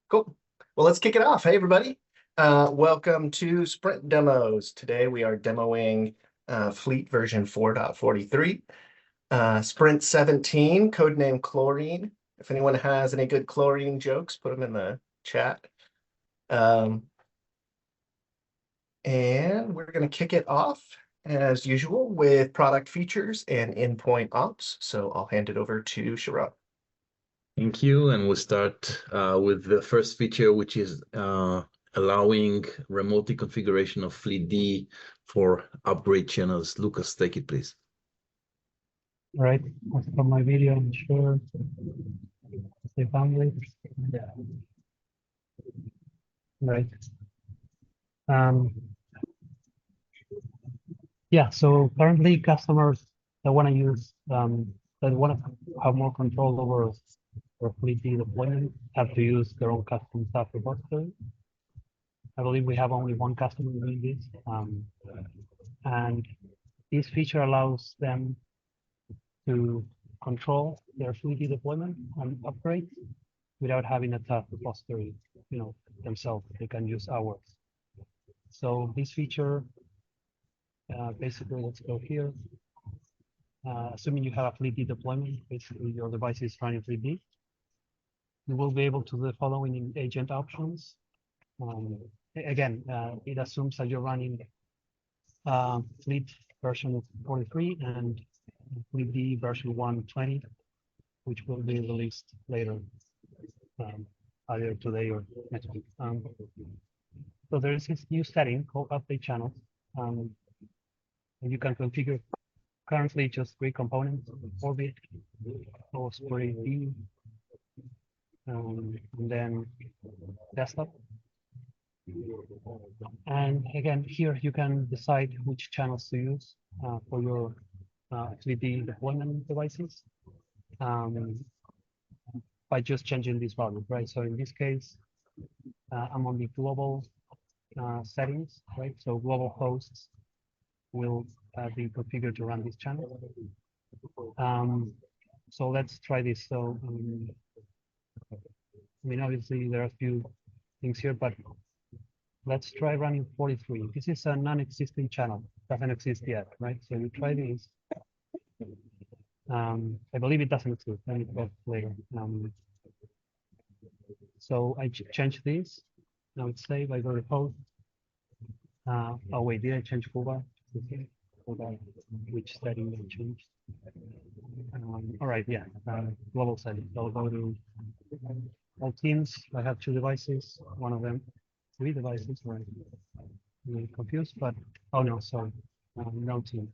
Cool. Well, let's kick it off. Hey, everybody. Welcome to Sprint Demos. Today we are demoing Fleet version 4.43, Sprint 17, codename Chlorine. If anyone has any good chlorine jokes, put them in the chat. And we're going to kick it off, as usual, with product features and endpoint ops. So I'll hand it over to Sharon. Thank you. And we'll start with the first feature, which is allowing remote configuration of FleetD for upgrade channels. Lucas, take it, please. All right, I'll stop my video, I'm sure. Stay family. Yeah. Right. Yeah, so currently customers that want to use that want to have more control over FleetD deployment have to use their own custom SAP repository. I believe we have only one customer doing this. And this feature allows them to control their FleetD deployment and upgrades without having a SAP repository, themselves. They can use ours. So this feature, basically, let's go here. Assuming you have a FleetD deployment, basically your device is running FleetD, you will be able to do the following in agent options. Again, it assumes that you're running Fleet version 43 and FleetD version 120, which will be released later, either today or next week. So there is this new setting called update channels. And you can configure currently just 3 components: Orbit, OSPF, and then desktop. And again, here you can decide which channels to use for your FleetD deployment devices by just changing this value, right? So in this case, I'm on the global settings, right? So global hosts will be configured to run this channel. So let's try this. So, obviously there are a few things here, but let's try running 43. This is a non-existing channel, doesn't exist yet, right? So we try this. I believe it doesn't exist. Let me go later. So I change this. Now it's saved. I go to host. Oh wait, did I change Cuba? Which setting I changed? All right, yeah, global settings. So I'll go to all teams. I have 2 devices. One of them, 3 devices. Right? I'm confused, but oh no, sorry, no team.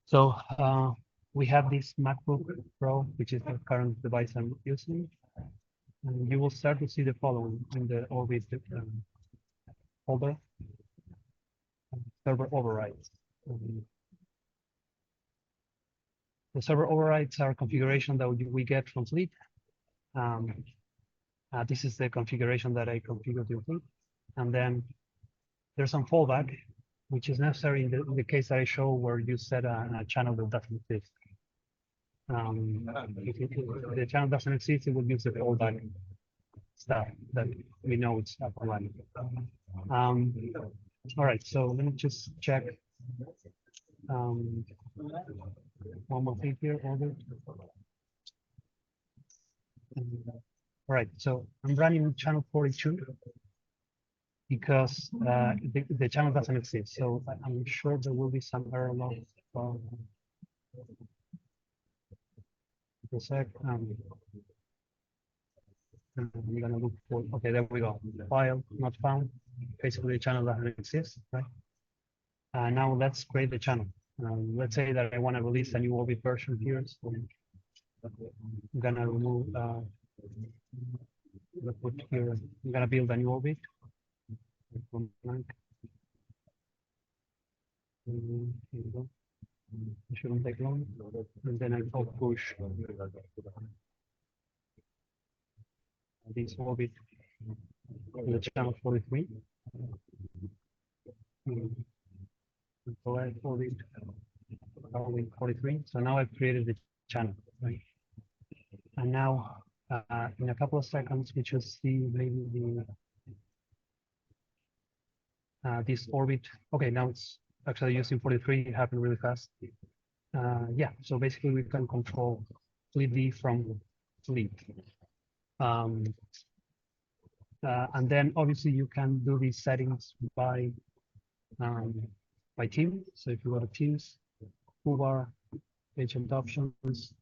So we have this MacBook Pro, which is the current device I'm using, and you will start to see the following in the Orbit folder: server overrides. The server overrides are configuration that we get from Fleet. This is the configuration that I configured in Fleet. And then there's some fallback, which is necessary in the case that I show where you set a channel that doesn't exist. If the channel doesn't exist, it will use the fallback stuff that we know it's up and running. All right, so let me just check. One more thing here, Orbit. All right, so I'm running channel 42 because the channel doesn't exist. So I'm sure there will be some error log. A sec. I'm gonna look for. Okay, there we go. File not found. Basically, the channel doesn't exist, right? Now let's create the channel. Let's say that I want to release a new Orbit version here. So I'm gonna remove. Put here. I'm gonna build a new Orbit. Here we go. It shouldn't take long. And then I'll push this Orbit to the channel 43. So I Orbit 43. So now I've created the channel, right? And now In a couple of seconds, we should see maybe the this orbit. Okay, now it's actually using 43. It happened really fast. Yeah, so basically we can control fleet D from fleet. And then obviously you can do these settings by team. So if you go to Teams, toolbar, agent options,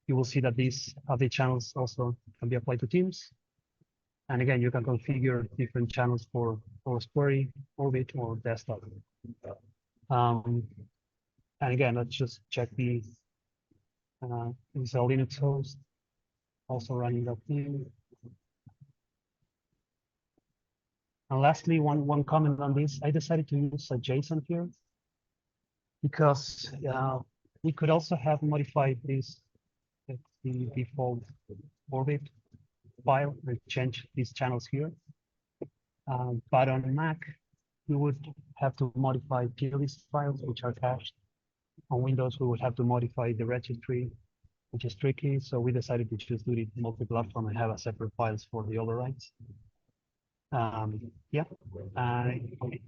you will see that these update channels also can be applied to Teams. And again, you can configure different channels for Squarey, Orbit, or desktop. And again, let's just check the it's a Linux host, also running that thing. And lastly, one comment on this, I decided to use a JSON here because we could also have modified this, the default Orbit file and change these channels here. But on Mac, you would have to modify plist files, which are cached. On Windows, we would have to modify the registry, which is tricky. So we decided to just do it multi-platform and have a separate files for the overrides. Yeah,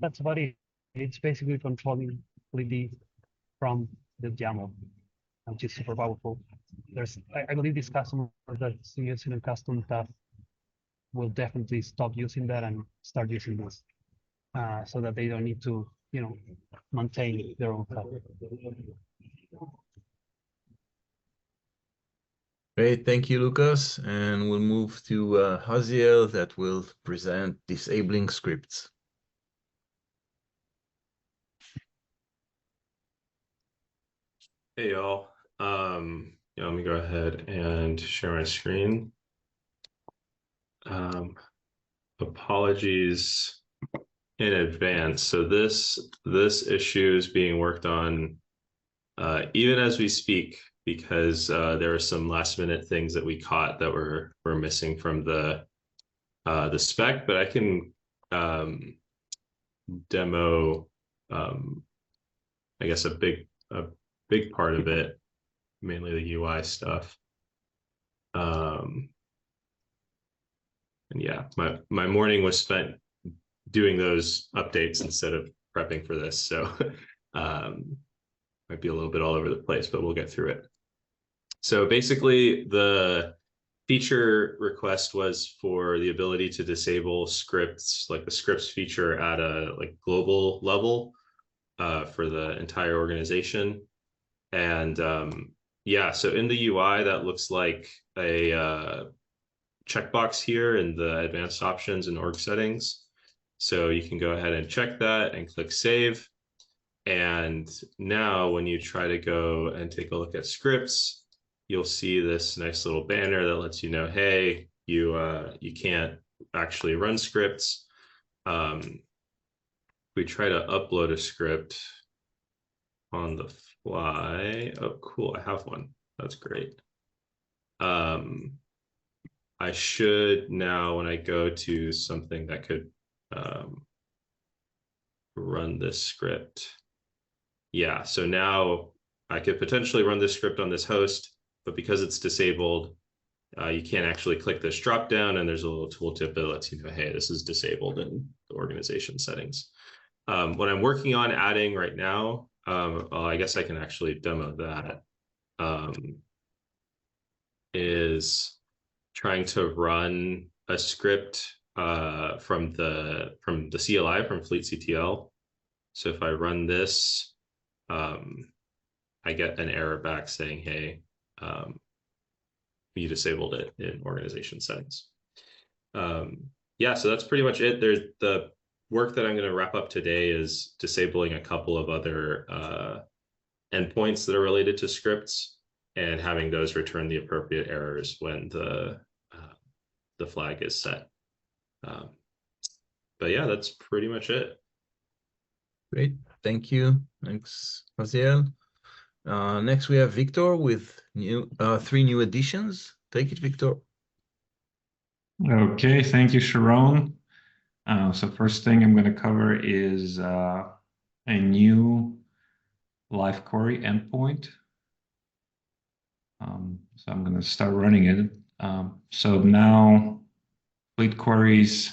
that's about it. It's basically controlling FleetD from the YAML, which is super powerful. I believe this customer that's using a custom tab will definitely stop using that and start using this, so that they don't need to, maintain their own tab. Great, thank you, Lucas. And we'll move to Haziel that will present disabling scripts. Hey y'all. Let me go ahead and share my screen. Apologies in advance. So this issue is being worked on even as we speak, because there are some last minute things that we caught that were missing from the spec, but I can demo I guess a big part of it, mainly the UI stuff. And yeah, my morning was spent doing those updates instead of prepping for this, so might be a little bit all over the place, but we'll get through it. So basically, the feature request was for the ability to disable scripts, like the scripts feature at a global level for the entire organization. And yeah, so in the UI, that looks like a checkbox here in the advanced options and org settings. So you can go ahead and check that and click save. And now when you try to go and take a look at scripts, you'll see this nice little banner that lets you know, hey, you can't actually run scripts. We try to upload a script on the fly. Oh, cool, I have one. That's great. I should now, when I go to something that could run this script. Yeah, so now I could potentially run this script on this host, but because it's disabled, you can't actually click this drop down, and there's a little tooltip that lets you know, hey, this is disabled in the organization settings. What I'm working on adding right now, I guess I can actually demo that, is trying to run a script from the CLI, from fleetctl. So if I run this, I get an error back saying, hey, you disabled it in organization settings. Yeah, so that's pretty much it. There's the work that I'm going to wrap up today is disabling a couple of other endpoints that are related to scripts and having those return the appropriate errors when the flag is set. But yeah, that's pretty much it. Great, thank you. Thanks, Haziel. Next, we have Victor with 3 new additions. Take it, Victor. Okay, thank you, Sharon. So first thing I'm going to cover is a new live query endpoint. So I'm going to start running it. So now Fleet queries,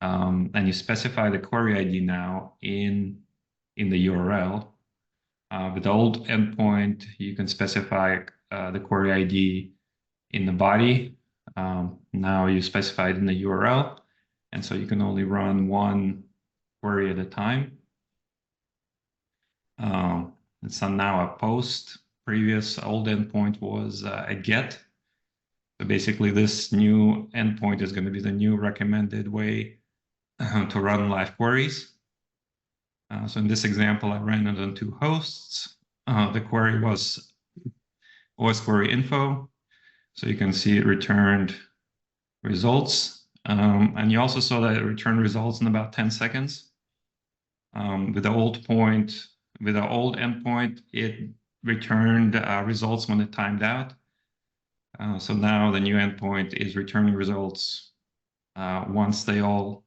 and you specify the query ID now in the URL. With the old endpoint, you can specify the query ID in the body. Now you specify it in the URL, and so you can only run one query at a time. It's now a post. Previous old endpoint was a get. So basically, this new endpoint is going to be the new recommended way to run live queries. So in this example, I ran it on 2 hosts. The query was OS query info. So you can see it returned results. And you also saw that it returned results in about 10 seconds. With the old endpoint, it returned results when it timed out. So now the new endpoint is returning results once they all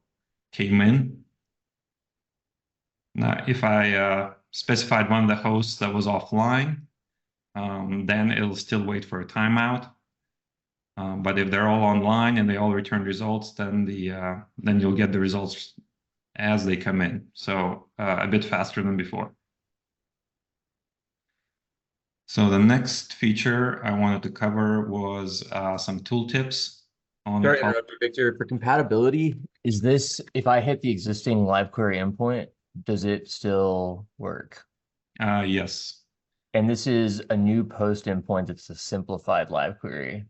came in. Now, if I specified one of the hosts that was offline, then it'll still wait for a timeout. But if they're all online and they all return results, then you'll get the results as they come in. So a bit faster than before. So the next feature I wanted to cover was some tooltips on Sorry to interrupt you, Victor. For compatibility, is this, if I hit the existing live query endpoint, does it still work? Yes. And this is a new post endpoint that's a simplified live query.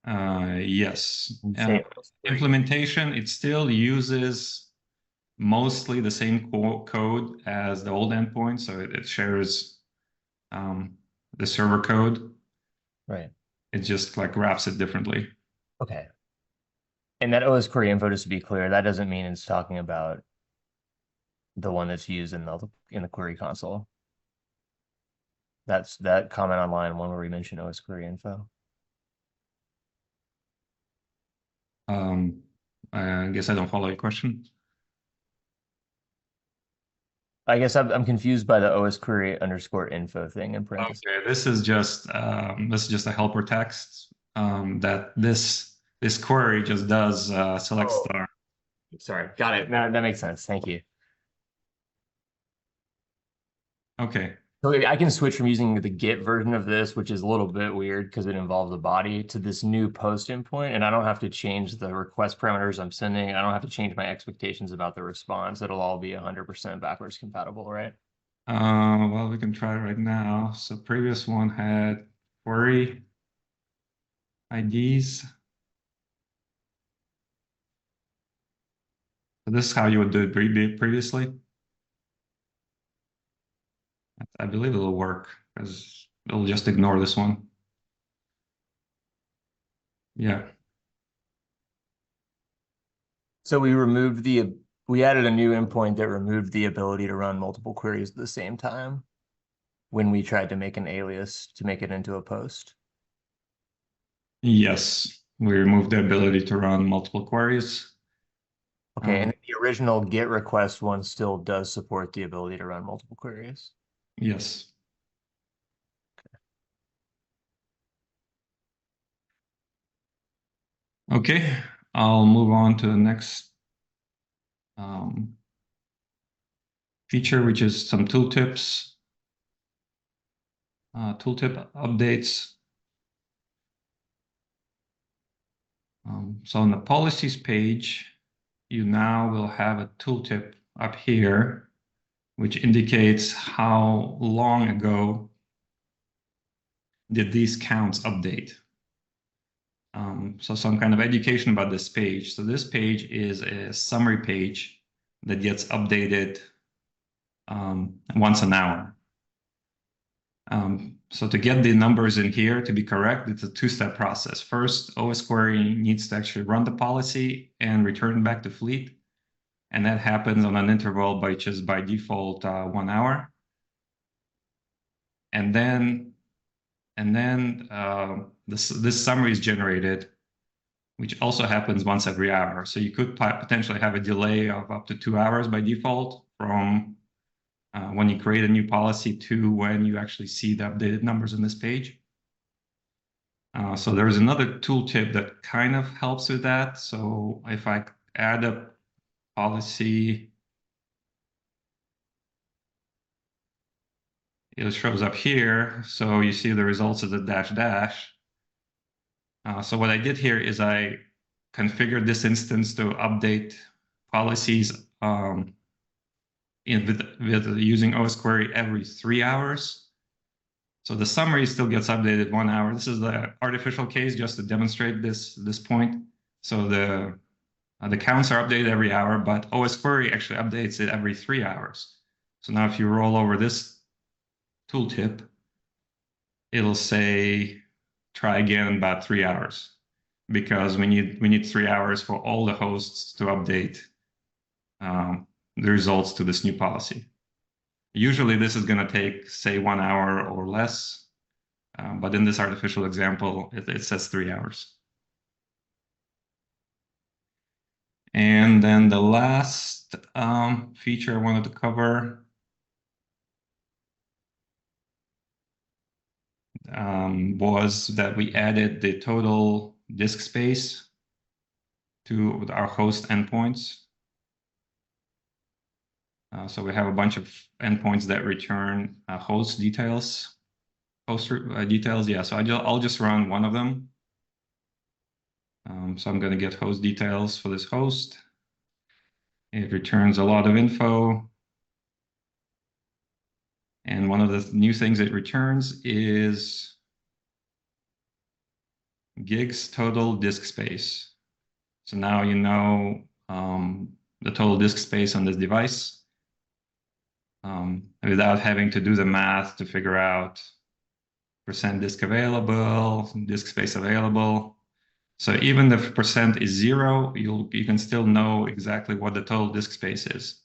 Yes. Say Implementation, it still uses mostly the same code as the old endpoint, so it shares the server code. Right. It just like wraps it differently. Okay. And that OS query info, just to be clear, that doesn't mean it's talking about the one that's used in the query console. That's that comment online one where we mentioned OS query info. I guess I don't follow your question. I guess I'm confused by the OS query _ info thing in parentheses. Okay, this is just a helper text that this query just does select star. Sorry, got it. That makes sense. Thank you. Okay. So I can switch from using the Git version of this, which is a little bit weird because it involves a body, to this new post endpoint, and I don't have to change the request parameters I'm sending. I don't have to change my expectations about the response. It'll all be 100% backwards compatible, right? Well, we can try right now. So previous one had query IDs. So this is how you would do it previously. I believe it'll work because it'll just ignore this one. Yeah. So we added a new endpoint that removed the ability to run multiple queries at the same time when we tried to make an alias to make it into a post. Yes, we removed the ability to run multiple queries. Okay, and the original GET request one still does support the ability to run multiple queries. Yes. Okay, I'll move on to the next feature, which is some tooltips, tooltip updates. So on the policies page, you now will have a tooltip up here, which indicates how long ago did these counts update. So some kind of education about this page. So this page is a summary page that gets updated once an hour. So to get the numbers in here to be correct, it's a 2-step process. First, OS query needs to actually run the policy and return back to Fleet. And that happens on an interval which is by default 1 hour. And then this summary is generated, which also happens once every hour. So you could potentially have a delay of up to 2 hours by default from when you create a new policy to when you actually see the updated numbers on this page. So there's another tooltip that kind of helps with that. So if I add a policy, it shows up here. So you see the results as a dash dash. So what I did here is I configured this instance to update policies with using OS query every 3 hours. So the summary still gets updated 1 hour. This is the artificial case just to demonstrate this point. So the counts are updated every hour, but OS query actually updates it every 3 hours. So now if you roll over this tooltip, it'll say try again in about 3 hours, because we need 3 hours for all the hosts to update the results to this new policy. Usually this is going to take, say, 1 hour or less, but in this artificial example, it says 3 hours. And then the last feature I wanted to cover was that we added the total disk space to our host endpoints. So we have a bunch of endpoints that return host details. Yeah, so I'll just run one of them. So I'm going to get host details for this host. It returns a lot of info. And one of the new things it returns is gigs total disk space. So now you know the total disk space on this device without having to do the math to figure out % disk available, disk space available. So even if % is 0, you can still know exactly what the total disk space is.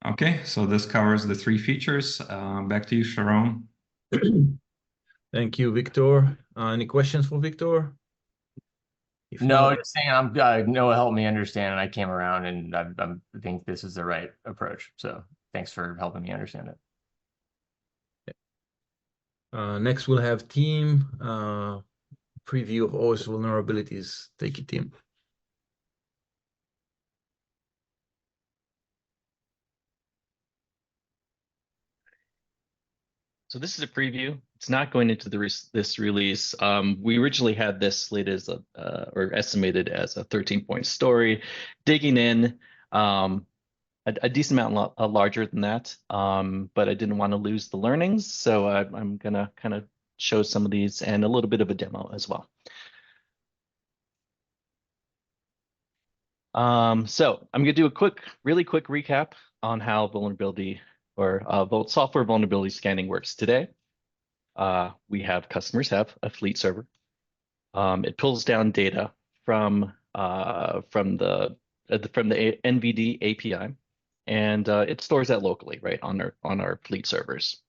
Okay, so this covers the 3 features. Back to you, Sharon. Thank you, Victor. Any questions for Victor? If No, not, just saying Noah helped me understand, and I came around, and I think this is the right approach. So thanks for helping me understand it. next we'll have team preview of OS vulnerabilities. Take it, team. So this is a preview. It's not going into this release. We originally had this slated as or estimated as a 13-point story, digging in a decent amount larger than that. But I didn't want to lose the learnings, so I'm gonna kind of show some of these and a little bit of a demo as well. So I'm gonna do a really quick recap on how vulnerability or software vulnerability scanning works today. Customers have a Fleet server. It pulls down data from the NVD API, and it stores that locally, right, on our Fleet servers.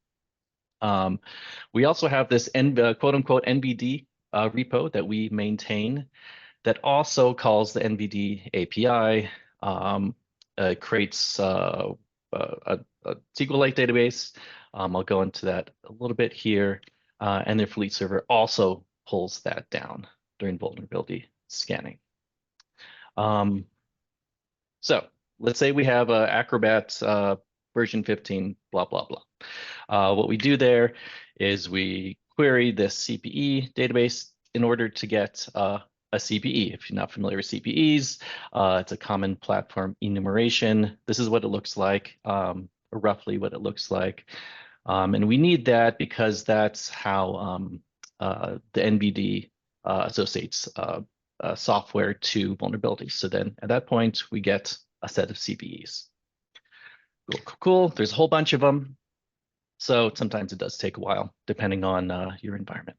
We also have this quote unquote NVD repo that we maintain that also calls the NVD API, creates a SQLite database. I'll go into that a little bit here. And their Fleet server also pulls that down during vulnerability scanning. So let's say we have Acrobat version 15, blah, blah, blah. What we do there is we query this CPE database in order to get a CPE. If you're not familiar with CPEs, it's a common platform enumeration. This is what it looks like, roughly what it looks like. And we need that because that's how the NVD associates software to vulnerabilities. So then at that point, we get a set of CPEs. Cool. There's a whole bunch of them. So sometimes it does take a while, depending on your environment.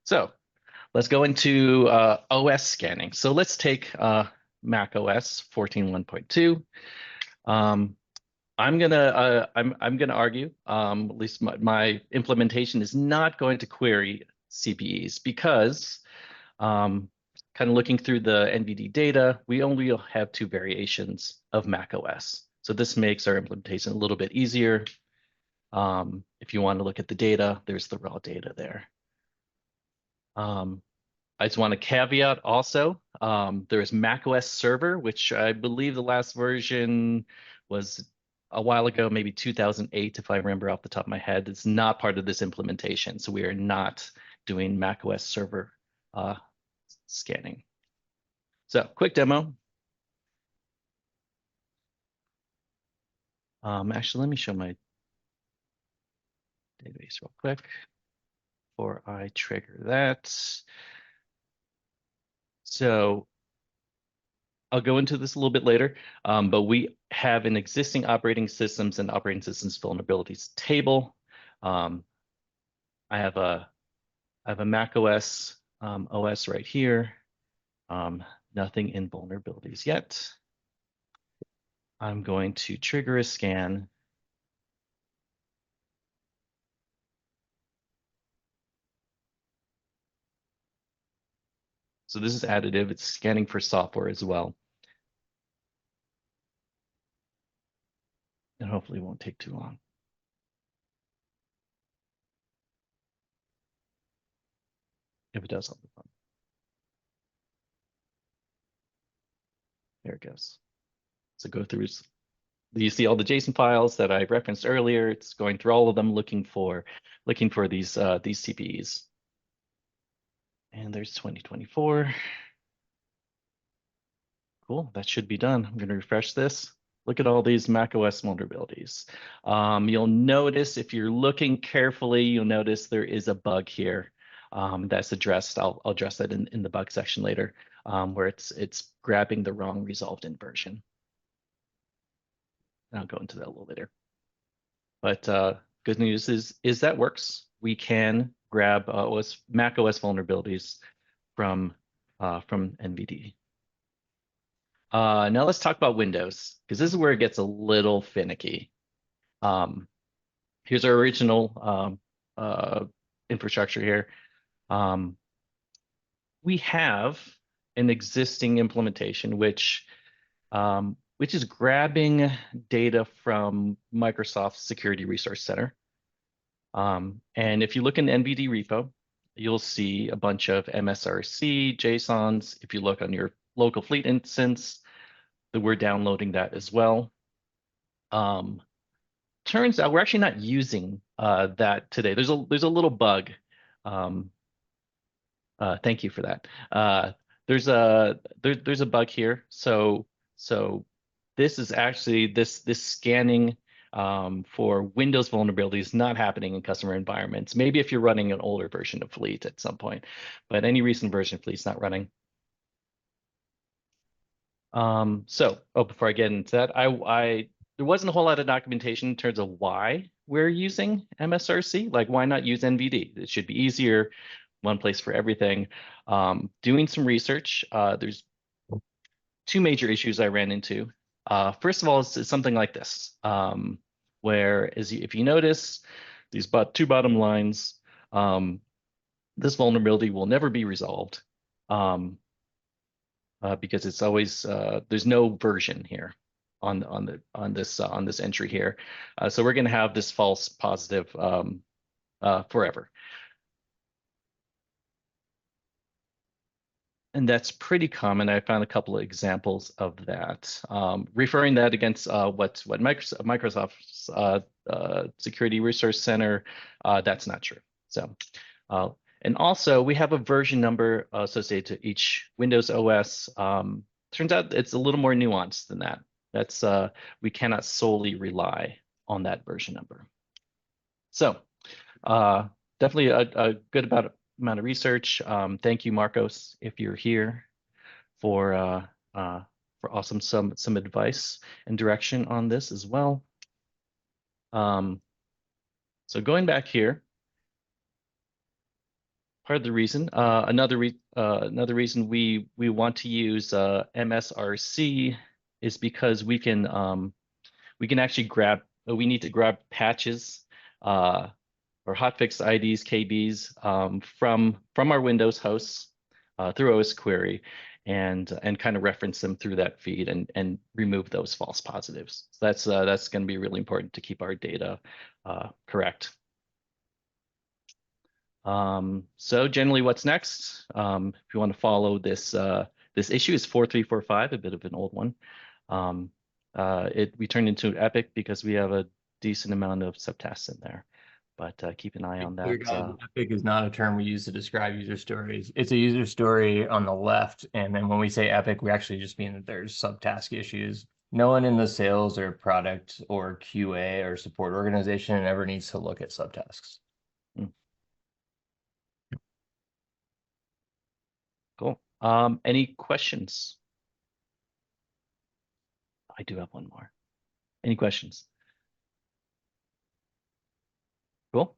So let's go into OS scanning. So let's take Mac OS 14.1.2. I'm gonna argue, at least my implementation is not going to query CPEs because kind of looking through the NVD data, we only have 2 variations of Mac OS. So this makes our implementation a little bit easier. If you want to look at the data, there's the raw data there. I just want to caveat also, there is macOS Server, which I believe the last version was a while ago, maybe 2008, if I remember off the top of my head. It's not part of this implementation, so we are not doing macOS Server scanning. So quick demo. Actually, let me show my database real quick before I trigger that. So I'll go into this a little bit later, but we have an existing operating systems and operating systems vulnerabilities table. I have a Mac OS OS right here. Nothing in vulnerabilities yet. I'm going to trigger a scan. So this is additive. It's scanning for software as well. And hopefully it won't take too long. If it does, I'll be fun. There it goes. So go through, you see all the JSON files that I referenced earlier. It's going through all of them looking for these CPEs. And there's 2024. Cool, that should be done. I'm gonna refresh this. Look at all these macOS vulnerabilities. You'll notice if you're looking carefully, you'll notice there is a bug here that's addressed. I'll address that in the bug section later, where it's grabbing the wrong resolved in version. I'll go into that a little later. But good news is that works. We can grab Mac OS vulnerabilities from NVD. Now let's talk about Windows, because this is where it gets a little finicky. Here's our original infrastructure here. We have an existing implementation which is grabbing data from Microsoft Security Resource Center. And if you look in the NVD repo, you'll see a bunch of MSRC, JSONs. If you look on your local fleet instance, that we're downloading that as well. Turns out we're actually not using that today. There's a little bug. Thank you for that. There's a bug here. So this is actually this scanning for Windows vulnerabilities not happening in customer environments. Maybe if you're running an older version of Fleet at some point, but any recent version of Fleet's not running. Before I get into that, there wasn't a whole lot of documentation in terms of why we're using MSRC. Like, why not use NVD? It should be easier, one place for everything. Doing some research, there's two major issues I ran into. First of all, it's something like this, where if you notice these two bottom lines, this vulnerability will never be resolved. Because it's always there's no version here on this entry here, so we're going to have this false positive forever, and that's pretty common. I found a couple of examples of that, referring that against what Microsoft's Security Resource Center. That's not true. So. And also, we have a version number associated to each Windows OS. Turns out it's a little more nuanced than that. That's we cannot solely rely on that version number. So definitely a good amount of research. Thank you, Marcos, if you're here, for awesome some advice and direction on this as well. So going back here. Part of the reason, another reason we want to use MSRC is because we can actually grab. We need to grab patches or hotfix IDs, KBs from our Windows hosts through OS Query, and kind of reference them through that feed and remove those false positives. So that's going to be really important to keep our data correct. So generally, what's next? If you want to follow this, this issue is 4345, a bit of an old one. We turned into Epic because we have a decent amount of subtasks in there, but keep an eye on that. Epic is not a term we use to describe user stories. It's a user story on the left, and then when we say epic, we actually just mean that there's subtask issues. No one in the sales or product or QA or support organization ever needs to look at subtasks. Cool. Any questions? I do have one more. Any questions? Cool.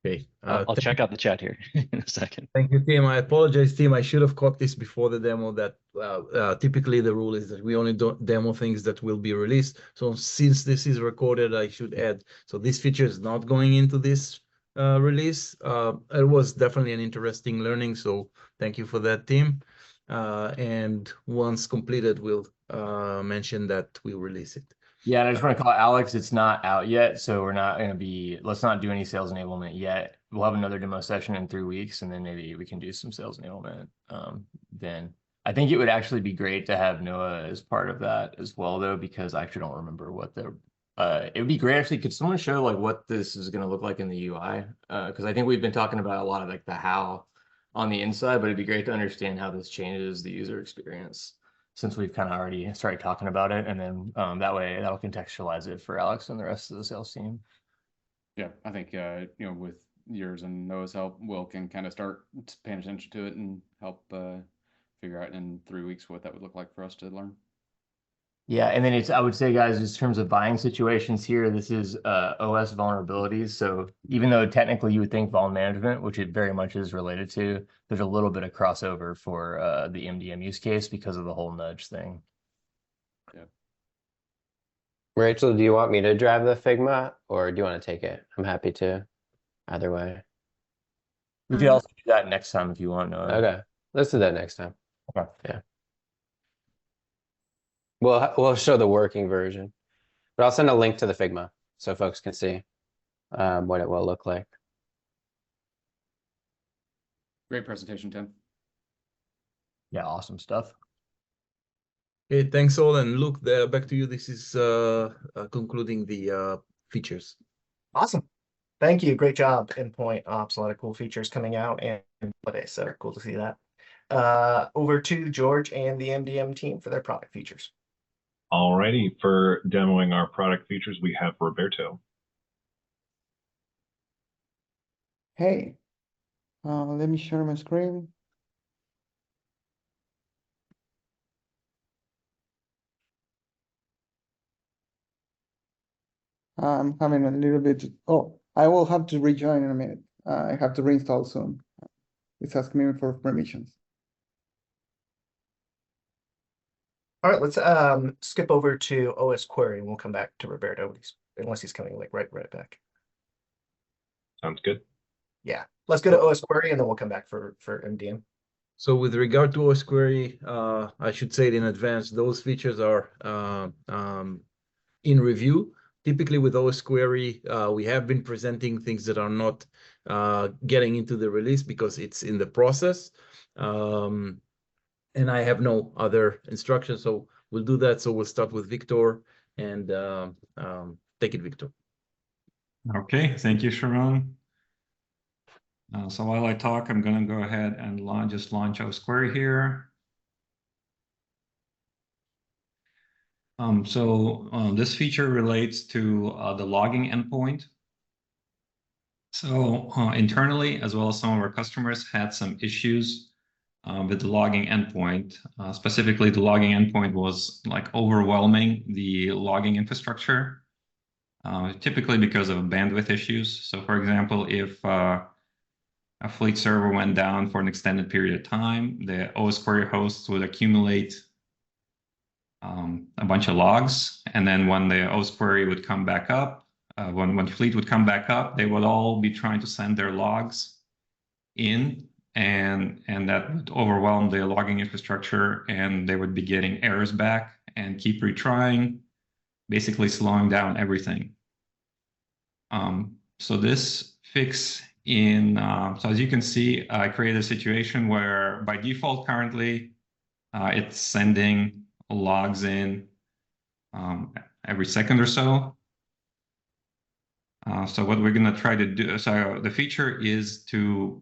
Okay. I'll check out the chat here in a second. Thank you, Tim. I apologize, Tim. I should have caught this before the demo that typically the rule is that we only demo things that will be released. So since this is recorded, I should add. So this feature is not going into this release. It was definitely an interesting learning. So thank you for that, Tim. And once completed, we'll mention that we'll release it. Yeah, and I just want to call Alex. It's not out yet, so we're not going to be. Let's not do any sales enablement yet. We'll have another demo session in 3 weeks, and then maybe we can do some sales enablement. Then I think it would actually be great to have Noah as part of that as well, though, because I actually don't remember what the. It would be great actually. Could someone show like what this is going to look like in the UI? Because I think we've been talking about a lot of like the how on the inside, but it'd be great to understand how this changes the user experience, since we've kind of already started talking about it, and then that way that'll contextualize it for Alex and the rest of the sales team. Yeah, I think you know, with yours and Noah's help, Will can kind of start paying attention to it and help figure out in 3 weeks what that would look like for us to learn. Yeah, and then I would say, guys, in terms of buying situations here, this is OS vulnerabilities. So even though technically you would think vuln management, which it very much is related to, there's a little bit of crossover for the MDM use case because of the whole nudge thing. Yeah. Rachel, do you want me to drive the Figma or do you want to take it? I'm happy to, either way. We could also do that next time if you want, Noah. Okay, let's do that next time. Okay. Yeah. We'll show the working version, but I'll send a link to the Figma so folks can see what it will look like. Great presentation, Tim. Yeah, awesome stuff. Okay, thanks all, and Luke, back to you. This is concluding the features. Awesome. Thank you. Great job. Endpoint ops, a lot of cool features coming out and today. So cool to see that. Over to George and the MDM team for their product features. Alrighty, for demoing our product features, we have Roberto. Hey, let me share my screen. I'm having a little bit. Oh, I will have to rejoin in a minute. I have to reinstall soon. It's asking me for permissions. All right, let's skip over to OS Query and we'll come back to Roberto unless he's coming like right back. Sounds good. Yeah, let's go to OS Query and then we'll come back for MDM. So with regard to OS Query, I should say it in advance, those features are in review. Typically with OS Query, we have been presenting things that are not getting into the release because it's in the process. And I have no other instructions, so we'll do that. So we'll start with Victor and take it, Victor. Okay, thank you, Sharon. So while I talk, I'm going to go ahead and just launch OS Query here. This feature relates to the logging endpoint. So internally, as well as some of our customers, had some issues with the logging endpoint. Specifically, the logging endpoint was like overwhelming the logging infrastructure, typically because of bandwidth issues. So for example, if a Fleet server went down for an extended period of time, the OS Query hosts would accumulate a bunch of logs. And then when the OS Query would come back up, when Fleet would come back up, they would all be trying to send their logs in and that would overwhelm the logging infrastructure, and they would be getting errors back and keep retrying, basically slowing down everything. So this fix so as you can see, I created a situation where by default currently it's sending logs in every second or so. So what we're going to try to do, so the feature is to,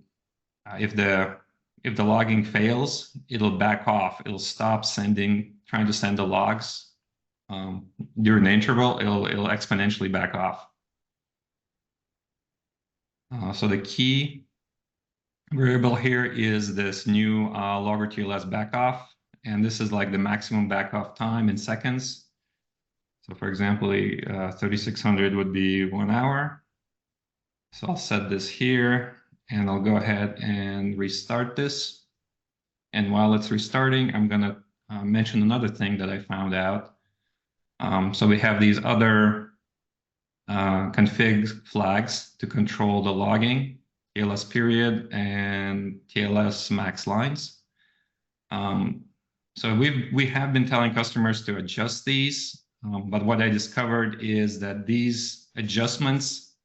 if the logging fails, it'll back off. It'll stop trying to send the logs during the interval. It'll exponentially back off. So the key variable here is this new logger TLS backoff, and this is like the maximum backoff time in seconds. So for example, 3600 would be 1 hour. So I'll set this here, and I'll go ahead and restart this. And while it's restarting, I'm gonna mention another thing that I found out. So we have these other config flags to control the logging, TLS period and TLS max lines. So we have been telling customers to adjust these, but what I discovered is that these adjustments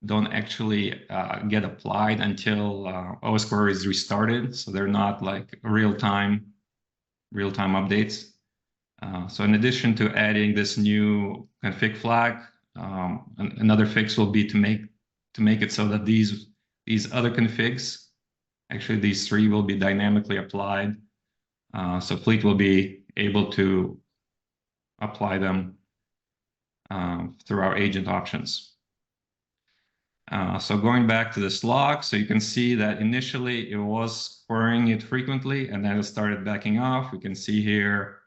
don't actually get applied until OS Query is restarted. So they're not like real-time updates. So in addition to adding this new config flag, another fix will be to make it so that these other configs, actually these 3 will be dynamically applied. So Fleet will be able to apply them through our agent options. So going back to this log, so you can see that initially it was querying it frequently, and then it started backing off. We can see here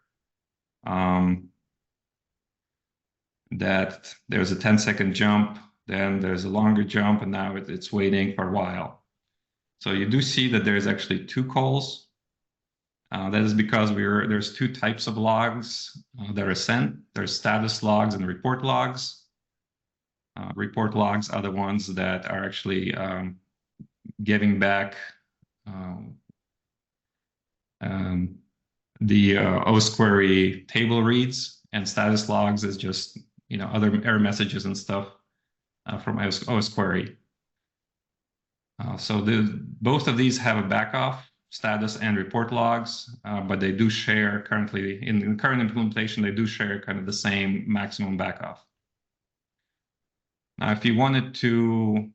that there's a 10-second jump, then there's a longer jump, and now it's waiting for a while. So you do see that there's actually 2 calls. That is because there's 2 types of logs that are sent. There's status logs and report logs. Report logs are the ones that are actually giving back the OS Query table reads, and status logs is just other error messages and stuff from OS Query. So both of these have a backoff, status and report logs, but they do share currently, in the current implementation, they do share kind of the same maximum backoff. Now, if you wanted to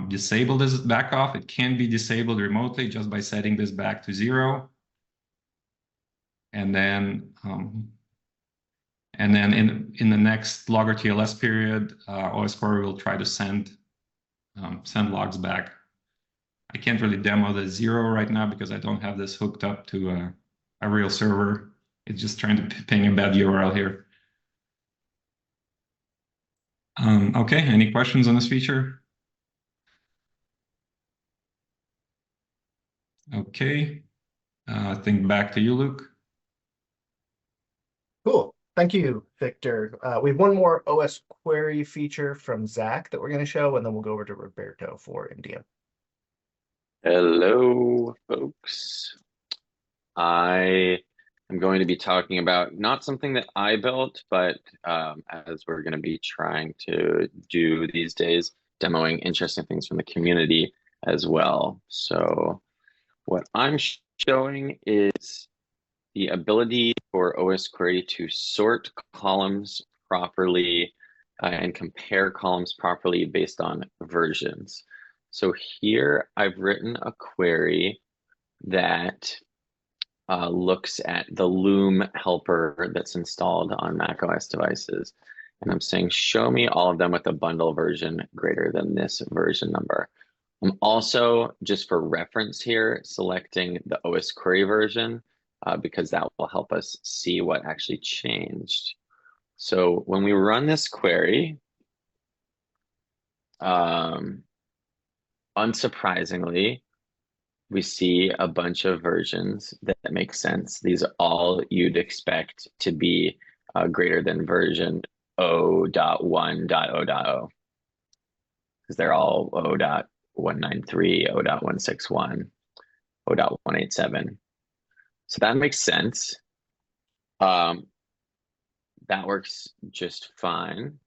disable this backoff, it can be disabled remotely just by setting this back to 0. And then in the next logger TLS period, OS Query will try to send logs back. I can't really demo the 0 right now because I don't have this hooked up to a real server. It's just trying to ping a bad URL here. Okay, any questions on this feature? Okay, I think back to you, Luke. Cool. Thank you, Victor. We have one more OS Query feature from Zach that we're going to show, and then we'll go over to Roberto for MDM. Hello, folks. I am going to be talking about not something that I built, but as we're going to be trying to do these days, demoing interesting things from the community as well. So what I'm showing is the ability for OS Query to sort columns properly and compare columns properly based on versions. So here I've written a query that looks at the Loom helper that's installed on macOS devices. And I'm saying, show me all of them with a bundle version greater than this version number. I'm also, just for reference here, selecting the OS Query version because that will help us see what actually changed. So when we run this query, unsurprisingly, we see a bunch of versions that make sense. These are all you'd expect to be greater than version 0.1.0.0, because they're all 0.1 0.193, 0.161, 0.187. So that makes sense. That works just fine.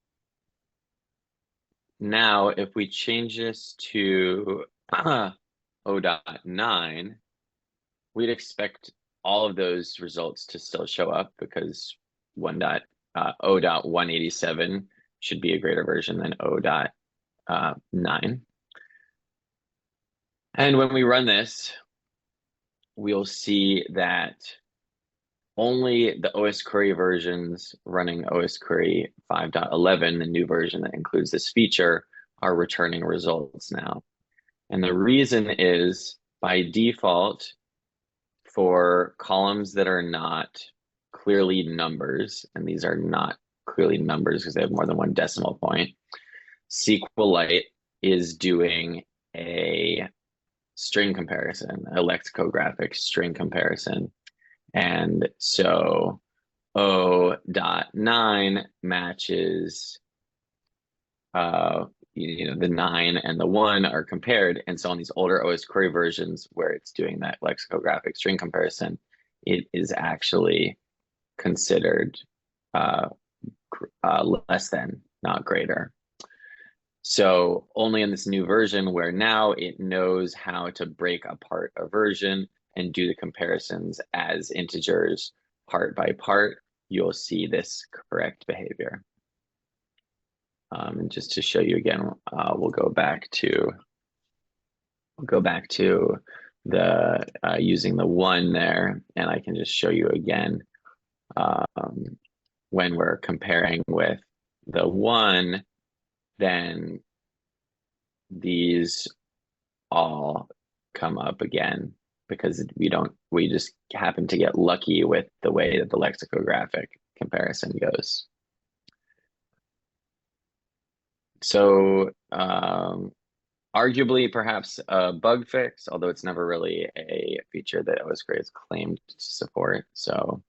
Now, if we change this to 0.9, we'd expect all of those results to still show up because 0.187 should be a greater version than 0.9. And when we run this, we'll see that only the OS Query versions running OS Query 5.11, the new version that includes this feature, are returning results now. And the reason is, by default, for columns that are not clearly numbers, and these are not clearly numbers because they have more than one decimal point, SQLite is doing a string comparison, a lexicographic string comparison. And so 0.9 matches, the 9 and the 1 are compared. And so on these older OS Query versions where it's doing that lexicographic string comparison, it is actually considered less than, not greater. So only in this new version where now it knows how to break apart a version and do the comparisons as integers part by part, you'll see this correct behavior. And just to show you again, we'll go back to the using the 1 there, and I can just show you again when we're comparing with the 1, then these all come up again because we just happen to get lucky with the way that the lexicographic comparison goes. So arguably perhaps a bug fix, although it's never really a feature that OS Query has claimed to support. So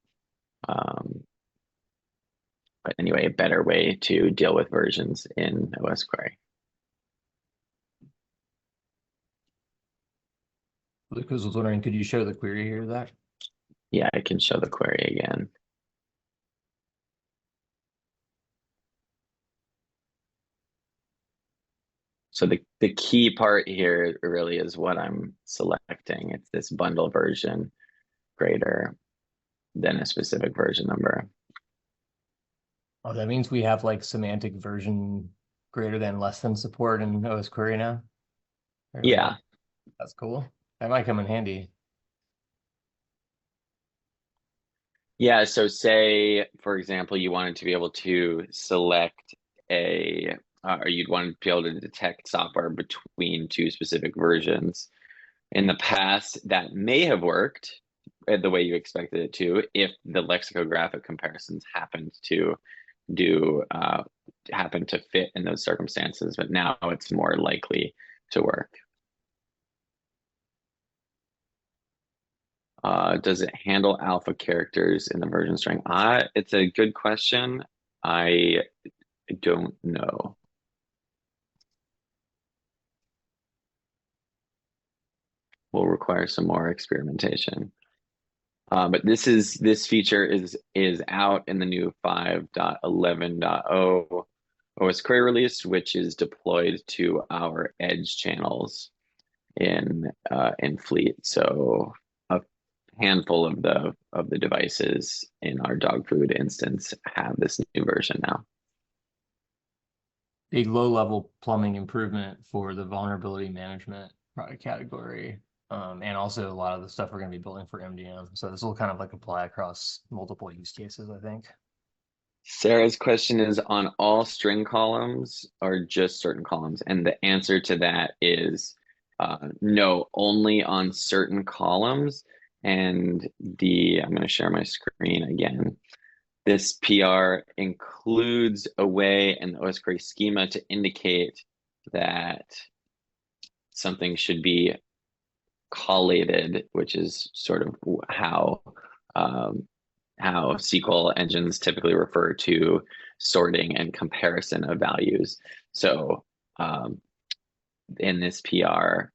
but anyway, a better way to deal with versions in OS Query. Lucas was wondering, could you show the query here, Zach? Yeah, I can show the query again. So the key part here really is what I'm selecting. It's this bundle version greater than a specific version number. Oh, that means we have like semantic version greater than less than support in OS Query now? Yeah. That's cool. That might come in handy. Yeah, so say, for example, you wanted to be able to select or you'd want to be able to detect software between two specific versions. In the past, that may have worked the way you expected it to if the lexicographic comparisons happened to fit in those circumstances, but now it's more likely to work. Does it handle alpha characters in the version string? It's a good question. I don't know. Will require some more experimentation. But this feature is out in the new 5.11.0 OS Query release, which is deployed to our edge channels in Fleet. So a handful of the devices in our dog food instance have this new version now. Big low-level plumbing improvement for the vulnerability management product category. And also a lot of the stuff we're going to be building for MDM. So this will kind of like apply across multiple use cases, I think. Sarah's question is on all string columns or just certain columns? And the answer to that is no, only on certain columns. And I'm going to share my screen again. This PR includes a way in the OS Query schema to indicate that something should be collated, which is sort of how SQL engines typically refer to sorting and comparison of values. So in this PR,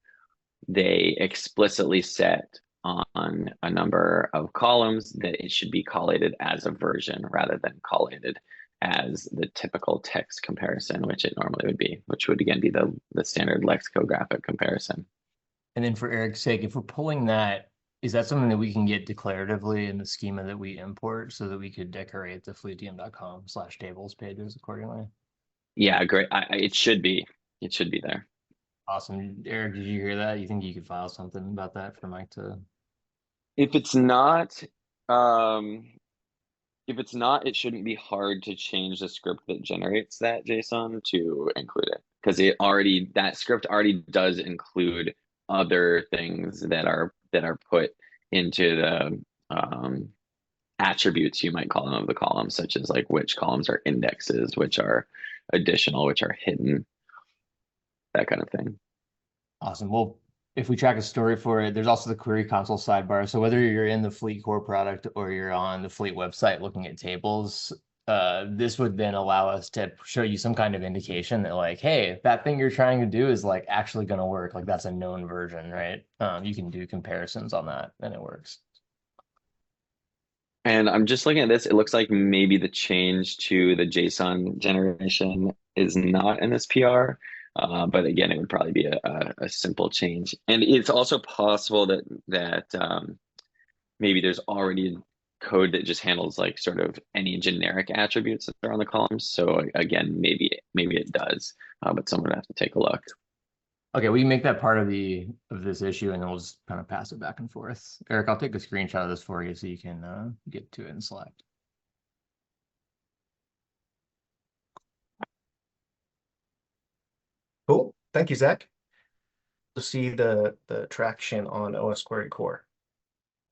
they explicitly set on a number of columns that it should be collated as a version rather than collated as the typical text comparison, which it normally would be, which would again be the standard lexicographic comparison. And then for Eric's sake, if we're pulling that, is that something that we can get declaratively in the schema that we import so that we could decorate the fleetdm.com/tables pages accordingly? Yeah, great. It should be there. Awesome. Eric, did you hear that? You think you could file something about that for Mike to? If it's not, it shouldn't be hard to change the script that generates that JSON to include it, because that script already does include other things that are put into the attributes, you might call them, of the column, such as like which columns are indexes, which are additional, which are hidden, that kind of thing. Awesome. Well, if we track a story for it, there's also the query console sidebar. So whether you're in the Fleet core product or you're on the Fleet website looking at tables, this would then allow us to show you some kind of indication that like, hey, that thing you're trying to do is like actually going to work. Like that's a known version, right? You can do comparisons on that and it works. And I'm just looking at this. It looks like maybe the change to the JSON generation is not in this PR. But again, it would probably be a simple change. And it's also possible that maybe there's already code that just handles like sort of any generic attributes that are on the columns. So again, maybe it does, but someone would have to take a look. Okay, we can make that part of this issue, and then we'll just kind of pass it back and forth. Eric, I'll take a screenshot of this for you so you can get to it and select. Cool. Thank you, Zach. To see the traction on OS Query Core.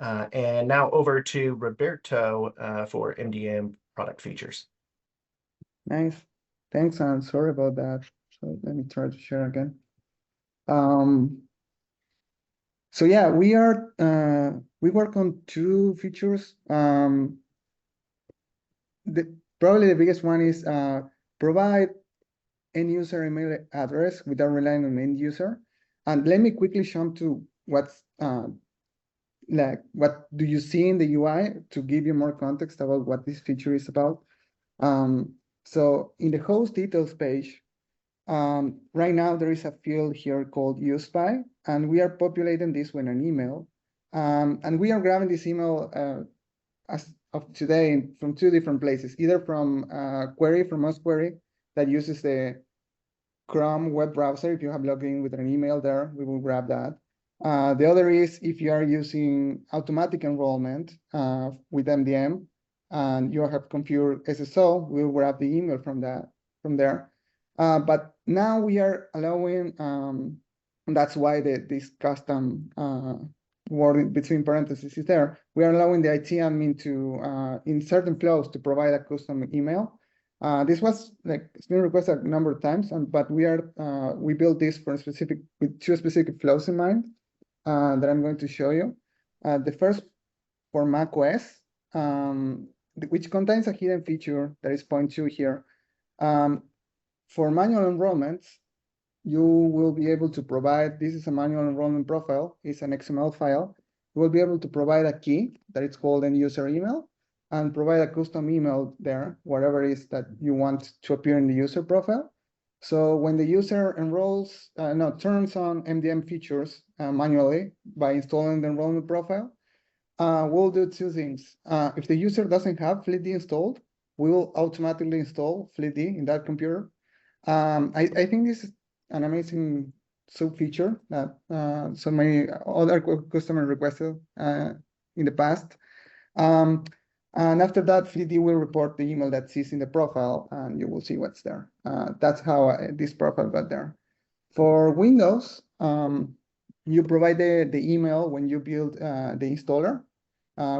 And now over to Roberto for MDM product features. Nice. Thanks, and sorry about that. So let me try to share again. So yeah, we work on two features. Probably the biggest one is provide end user email address without relying on end user. And let me quickly jump to what's like what do you see in the UI to give you more context about what this feature is about. So in the host details page, right now there is a field here called use by, and we are populating this with an email. And we are grabbing this email as of today from two different places, either from query from OSQuery that uses the Chrome web browser. If you have logged in with an email there, we will grab that. The other is if you are using automatic enrollment with MDM and you have configured SSO, we will grab the email from there. But now we are allowing, and that's why this custom wording between parentheses is there. We are allowing the IT admin to, in certain flows, to provide a custom email. This was like it's been requested a number of times, but we built this for with two specific flows in mind that I'm going to show you. The first for macOS, which contains a hidden feature that is 0.2 here. For manual enrollments, you will be able to provide, this is a manual enrollment profile, it's an XML file. You will be able to provide a key that is called end user email and provide a custom email there, whatever it is that you want to appear in the user profile. So when the user turns on MDM features manually by installing the enrollment profile, we'll do two things. If the user doesn't have FleetD installed, we will automatically install FleetD in that computer. I think this is an amazing sub feature that so many other customers requested in the past. And after that, FleetD will report the email that sees in the profile, and you will see what's there. That's how this profile got there. For Windows, you provide the email when you build the installer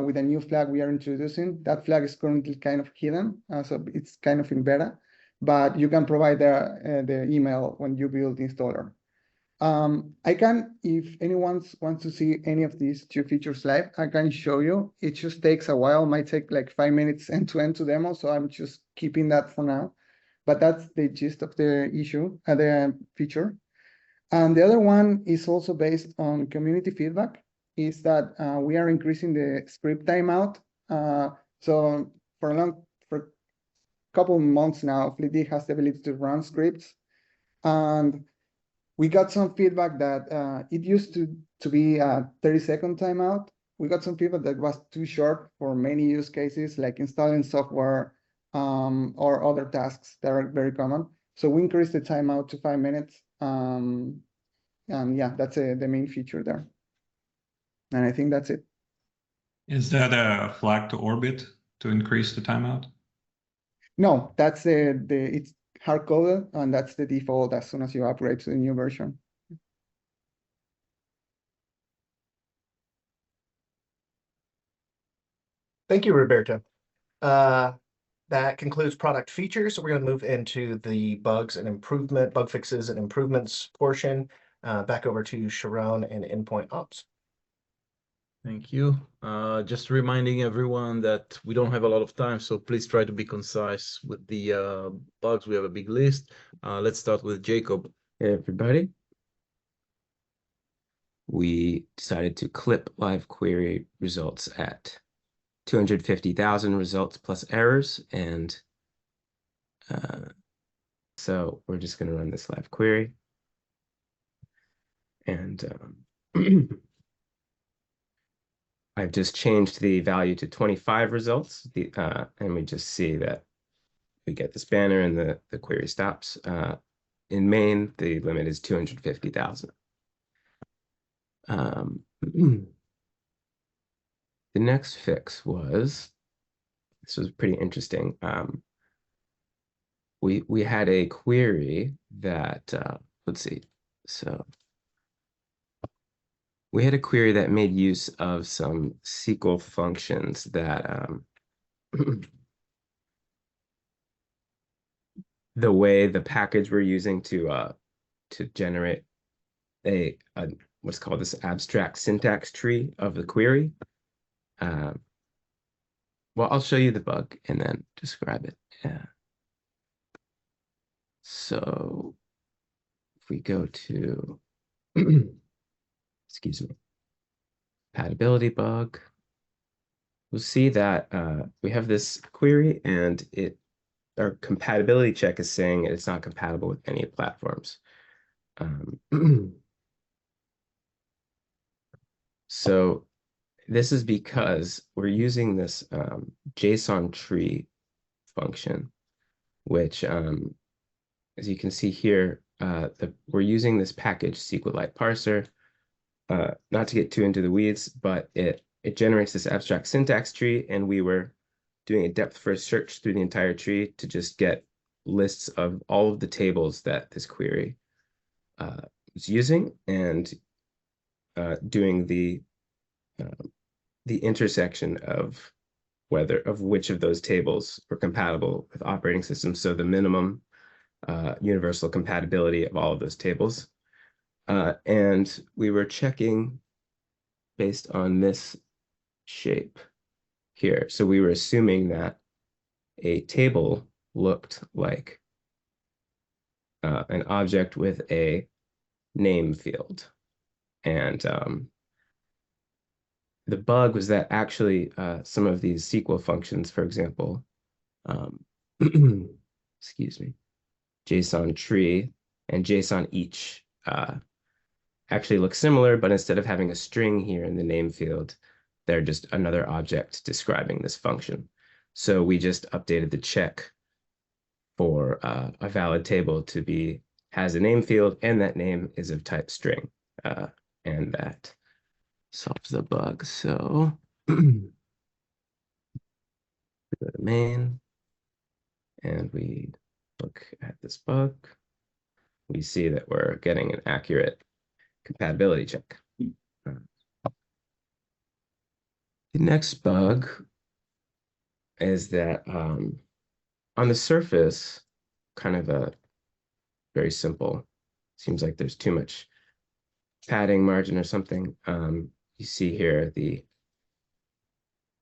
with a new flag we are introducing. That flag is currently kind of hidden, so it's kind of in beta. But you can provide the email when you build the installer. I can, if anyone wants to see any of these two features live, I can show you. It just takes a while, might take like 5 minutes end to end to demo, so I'm just keeping that for now. But that's the gist of the issue, the feature. And the other one is also based on community feedback, is that we are increasing the script timeout. So for a couple months now, FleetD has the ability to run scripts. And we got some feedback that it used to be a 30-second timeout. We got some feedback that was too short for many use cases, like installing software or other tasks that are very common. So we increased the timeout to 5 minutes. And yeah, that's the main feature there. And I think that's it. Is that a flag to orbit to increase the timeout? No, that's it's hard coded, and that's the default as soon as you upgrade to the new version. Thank you, Roberto. That concludes product features. So we're going to move into the bug fixes and improvements portion. Back over to Sharon and Endpoint Ops. Thank you. Just reminding everyone that we don't have a lot of time, so please try to be concise with the bugs. We have a big list. Let's start with Jacob. Hey, everybody. We decided to clip live query results at 250,000 results plus errors. And so we're just going to run this live query. And I've just changed the value to 25 results, and we just see that we get this banner and the query stops. In main, the limit is 250,000. The next fix was, this was pretty interesting. We had a query that, let's see, so we had a query that made use of some SQL functions that the way the package we're using to generate a what's called this abstract syntax tree of the query. Well, I'll show you the bug and then describe it. Yeah. So if we go to excuse me, compatibility bug, we'll see that we have this query and our compatibility check is saying it's not compatible with any platforms. So this is because we're using this JSON tree function, which, as you can see here, we're using this package SQLite parser. Not to get too into the weeds, but it generates this abstract syntax tree, and we were doing a depth-first search through the entire tree to just get lists of all of the tables that this query was using, and doing the intersection of which of those tables were compatible with operating systems, so the minimum universal compatibility of all of those tables. And we were checking based on this shape here. So we were assuming that a table looked like an object with a name field. And the bug was that actually some of these SQL functions, for example, excuse me, JSON tree and JSON each actually look similar, but instead of having a string here in the name field, they're just another object describing this function. So we just updated the check for a valid table to has a name field, and that name is of type string, and that solves the bug. So go to main, and we look at this bug. We see that we're getting an accurate compatibility check. The next bug is that on the surface, kind of a very simple, seems like there's too much padding margin or something. You see here the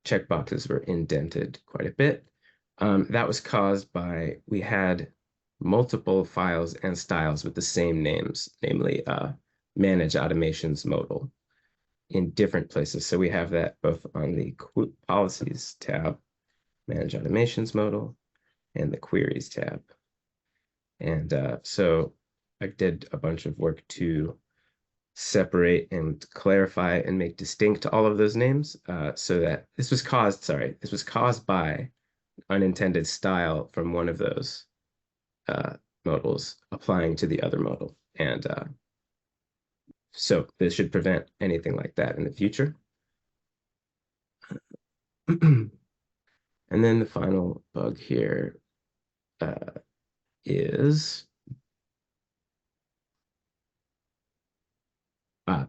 checkboxes were indented quite a bit. That was caused by we had multiple files and styles with the same names, namely manage automations modal in different places. So we have that both on the policies tab, manage automations modal, and the queries tab. And so I did a bunch of work to separate and clarify and make distinct all of those names so that this was caused by unintended style from one of those modals applying to the other modal. And so this should prevent anything like that in the future. And then the final bug here is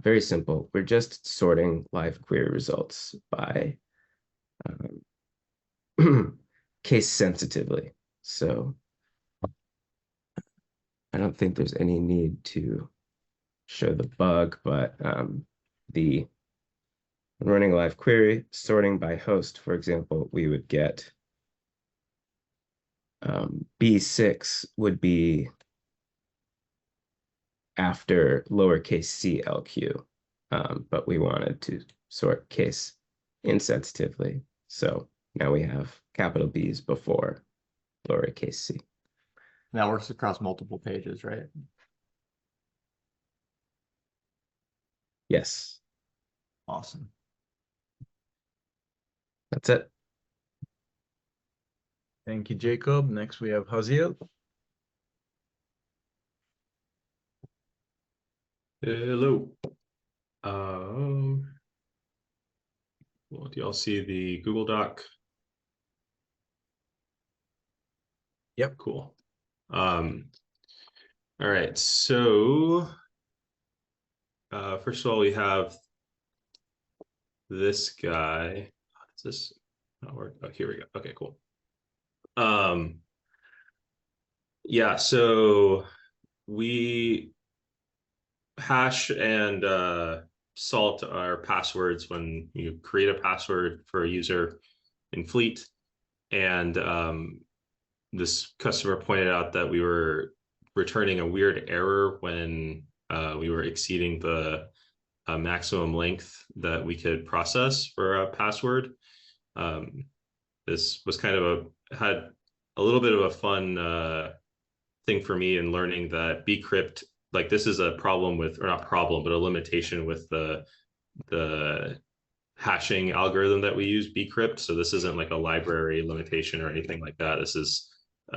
very simple. We're just sorting live query results by case sensitively. So I don't think there's any need to show the bug, but the running a live query, sorting by host, for example, we would get B6 would be after lowercase c LQ, but we wanted to sort case insensitively. So now we have capital B's before lowercase c. That works across multiple pages, right? Yes. Awesome. That's it. Thank you, Jacob. Next, we have Haziel. Hello. Well, do y'all see the Google Doc? Yep. Cool. All right. So, first of all, we have this guy. Is this not work? Oh, here we go. Okay, cool. Yeah. So we hash and salt our passwords when you create a password for a user in Fleet. And this customer pointed out that we were returning a weird error when we were exceeding the maximum length that we could process for a password. This was kind of had a little bit of a fun thing for me in learning that bcrypt, like this is a problem with, or not problem, but a limitation with the hashing algorithm that we use, bcrypt. So this isn't like a library limitation or anything like that. This is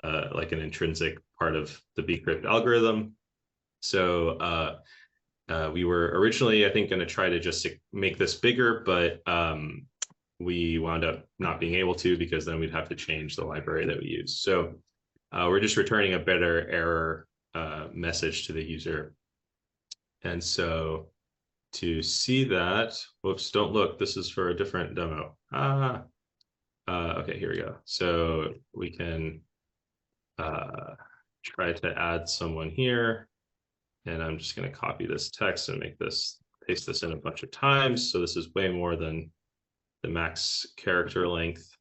like an intrinsic part of the bcrypt algorithm. So we were originally, I think, going to try to just make this bigger, but we wound up not being able to, because then we'd have to change the library that we use. So we're just returning a better error message to the user. And so to see that, whoops, don't look, this is for a different demo. Okay, here we go. So we can try to add someone here. And I'm just going to copy this text and make this, paste this in a bunch of times. So this is way more than the max character length.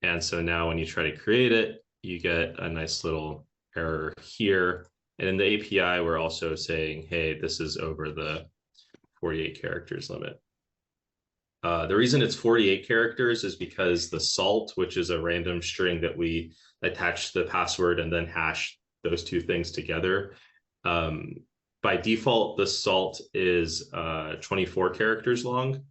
And so now when you try to create it, you get a nice little error here. And in the API, we're also saying, hey, this is over the 48 characters limit. The reason it's 48 characters is because the salt, which is a random string that we attach to the password and then hash those two things together. By default, the salt is 24 characters long.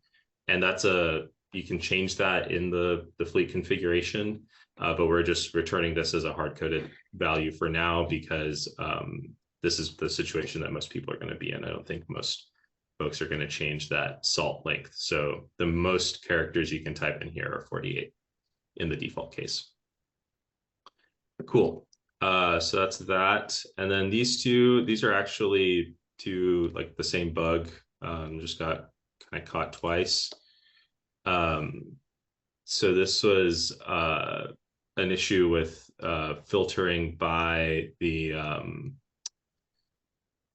And that's you can change that in the Fleet configuration. But we're just returning this as a hard-coded value for now, because this is the situation that most people are going to be in. I don't think most folks are going to change that salt length. So the most characters you can type in here are 48 in the default case. Cool. So that's that. And then these are actually two, like the same bug, just got kind of caught twice. So this was an issue with filtering by the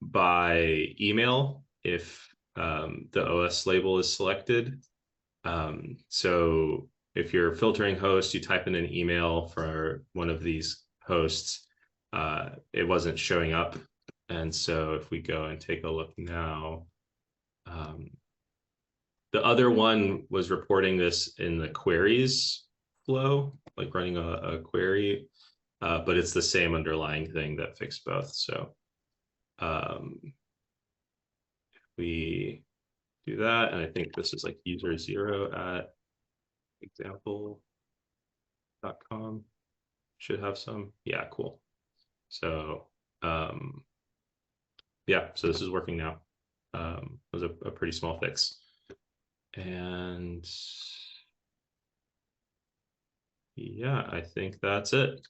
by email if the OS label is selected. So if you're filtering host, you type in an email for one of these posts, it wasn't showing up. And so if we go and take a look now, the other one was reporting this in the queries flow, like running a query, but it's the same underlying thing that fixed both. So we do that, and I think this is like user 0 at example.com should have some. Yeah, cool. So yeah, so this is working now. It was a pretty small fix. And yeah, I think that's it.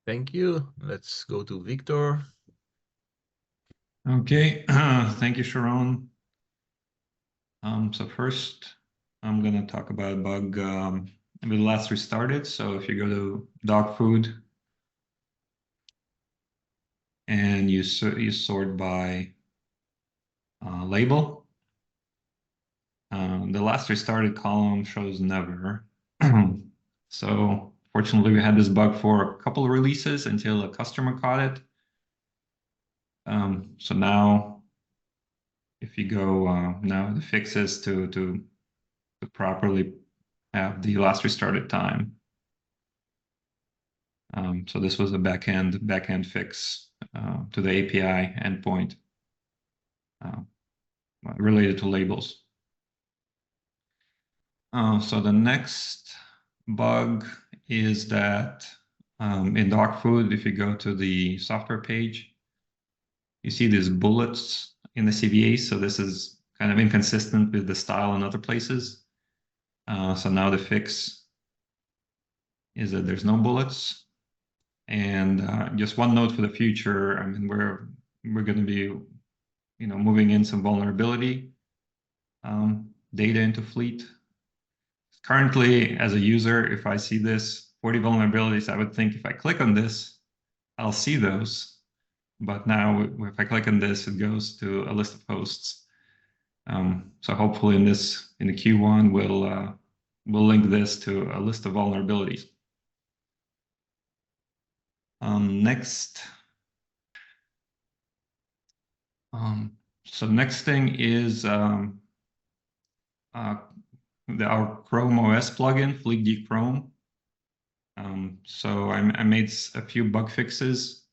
Thank you. Let's go to Victor. Okay, thank you, Sharon. So first, I'm gonna talk about a bug with last restarted. So if you go to dog food and you sort by label, the last restarted column shows never. So fortunately, we had this bug for a couple of releases until a customer caught it. So now, if you go now, the fix is to properly have the last restarted time. So this was a backend fix to the API endpoint related to labels. So the next bug is that in dog food, if you go to the software page, you see these bullets in the CVA. So this is kind of inconsistent with the style in other places. So now the fix is that there's no bullets. And just one note for the future. I mean, we're going to be, moving in some vulnerability data into Fleet. Currently, as a user, if I see this 40 vulnerabilities, I would think if I click on this, I'll see those. But now, if I click on this, it goes to a list of hosts. So hopefully, in the Q1, we'll link this to a list of vulnerabilities. Next. So next thing is our Chrome OS plugin, FleetD Chrome. So I made a few bug fixes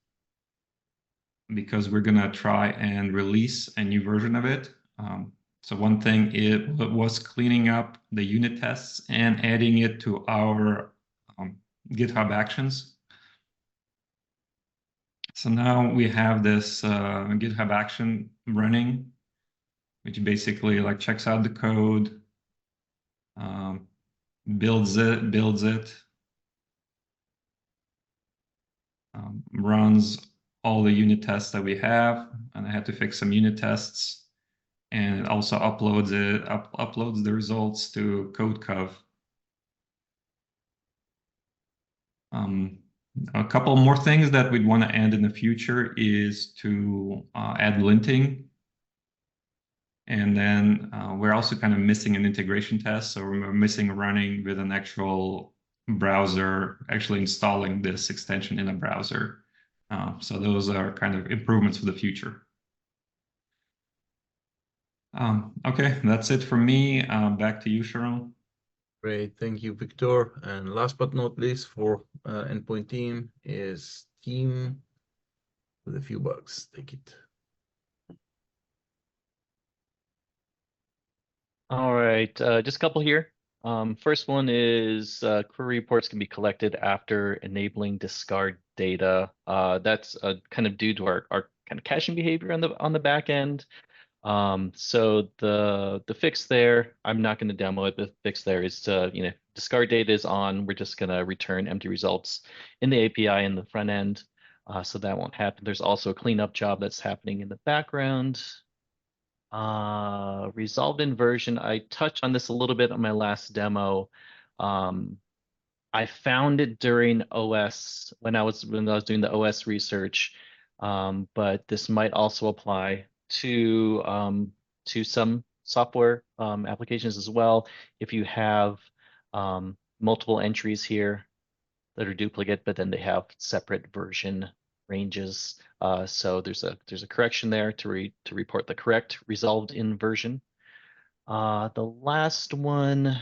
because we're gonna try and release a new version of it. So one thing it was cleaning up the unit tests and adding it to our GitHub Actions. So now we have this GitHub action running, which basically like checks out the code, builds it, runs all the unit tests that we have, and I had to fix some unit tests, and it also uploads the results to CodeCov. A couple more things that we'd want to add in the future is to add linting. And then we're also kind of missing an integration test. So we're missing running with an actual browser, actually installing this extension in a browser. So those are kind of improvements for the future. Okay, that's it for me. Back to you, Sharon. Great, thank you, Victor. And last but not least for endpoint team is Team with a few bugs. Take it. All right, just a couple here. First one is query reports can be collected after enabling discard data. That's kind of due to our kind of caching behavior on the back end. So the fix there, I'm not going to demo it. The fix there is to, discard data is on. We're just going to return empty results in the API in the front end. So that won't happen. There's also a cleanup job that's happening in the background. Resolved inversion, I touched on this a little bit on my last demo. I found it during OS when I was doing the OS research, but this might also apply to some software applications as well. If you have multiple entries here, that are duplicate, but then they have separate version ranges. So there's a correction there to report the correct resolved in version. The last one,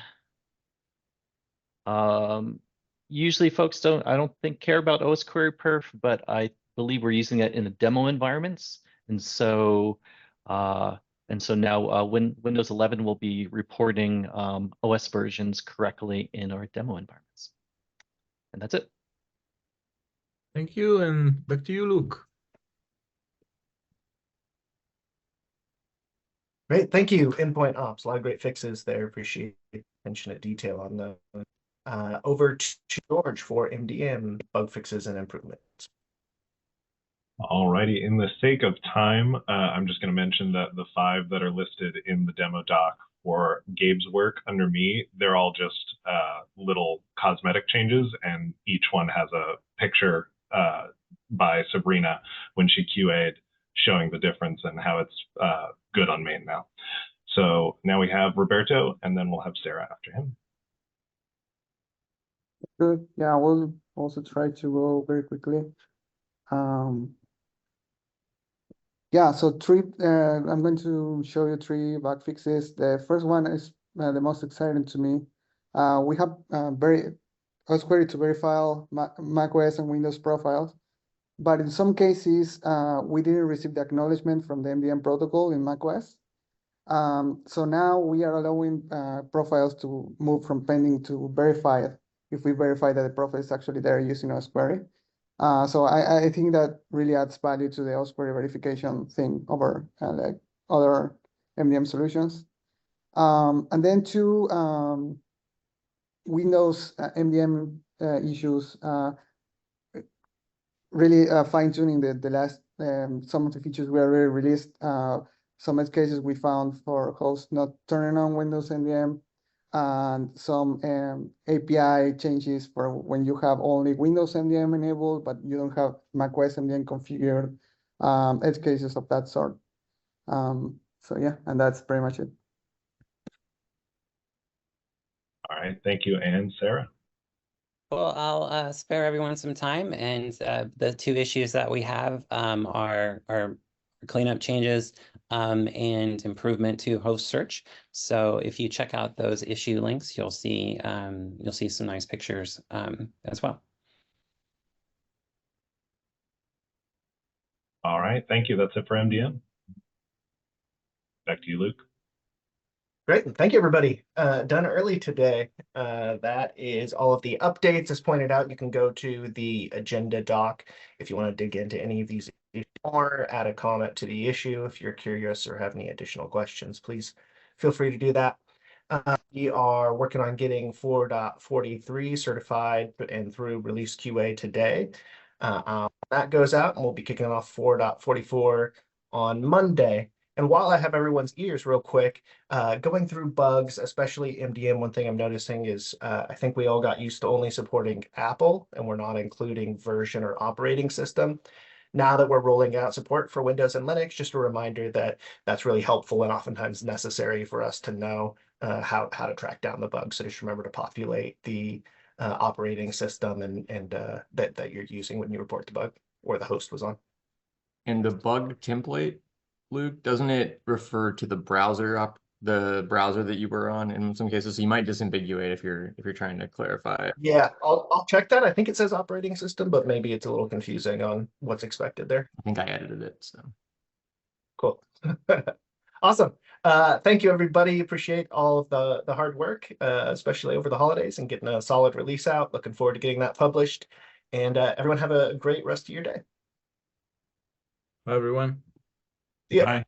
usually folks I don't think care about OS Query Perf, but I believe we're using it in the demo environments. And so now Windows 11 will be reporting OS versions correctly in our demo environments. And that's it. Thank you, and back to you, Luke. Great, thank you, Endpoint Ops. A lot of great fixes there. Appreciate the attention to detail on the. Over to George for MDM bug fixes and improvements. Alrighty, in the sake of time, I'm just going to mention that the 5 that are listed in the demo doc for Gabe's work under me, they're all just little cosmetic changes, and each one has a picture by Sabrina when she QA'd showing the difference and how it's good on main now. So now we have Roberto, and then we'll have Sarah after him. Good. Yeah, we'll also try to go very quickly. Yeah, so I'm going to show you 3 bug fixes. The first one is the most exciting to me. We have OS Query to verify macOS and Windows profiles, but in some cases, we didn't receive the acknowledgement from the MDM protocol in macOS. So now we are allowing profiles to move from pending to verified if we verify that the profile is actually there using OS Query. So I think that really adds value to the OS Query verification thing over like other MDM solutions. And then 2 Windows MDM issues, really fine-tuning the last, some of the features we already released. Some edge cases we found for hosts not turning on Windows MDM, and some API changes for when you have only Windows MDM enabled, but you don't have macOS MDM configured, edge cases of that sort. So yeah, and that's pretty much it. All right, thank you. And Sarah? Well, I'll spare everyone some time, and the 2 issues that we have are cleanup changes and improvement to host search. So if you check out those issue links, you'll see some nice pictures as well. All right, thank you. That's it for MDM. Back to you, Luke. Great, thank you, everybody. Done early today. That is all of the updates. As pointed out, you can go to the agenda doc if you want to dig into any of these or add a comment to the issue. If you're curious or have any additional questions, please feel free to do that. We are working on getting 4.43 certified and through release QA today. That goes out, and we'll be kicking off 4.44 on Monday. And while I have everyone's ears real quick, going through bugs, especially MDM, one thing I'm noticing is I think we all got used to only supporting Apple, and we're not including version or operating system. Now that we're rolling out support for Windows and Linux, just a reminder that that's really helpful and oftentimes necessary for us to know how to track down the bugs. So just remember to populate the operating system and that you're using when you report the bug or the host was on. And the bug template, Luke, doesn't it refer to the browser that you were on in some cases? So you might disambiguate if you're trying to clarify. Yeah, I'll check that. I think it says operating system, but maybe it's a little confusing on what's expected there. I think I edited it, so. Cool. Awesome. Thank you, everybody. Appreciate all of the hard work, especially over the holidays and getting a solid release out. Looking forward to getting that published. And everyone have a great rest of your day. Bye, everyone. Yeah. Bye.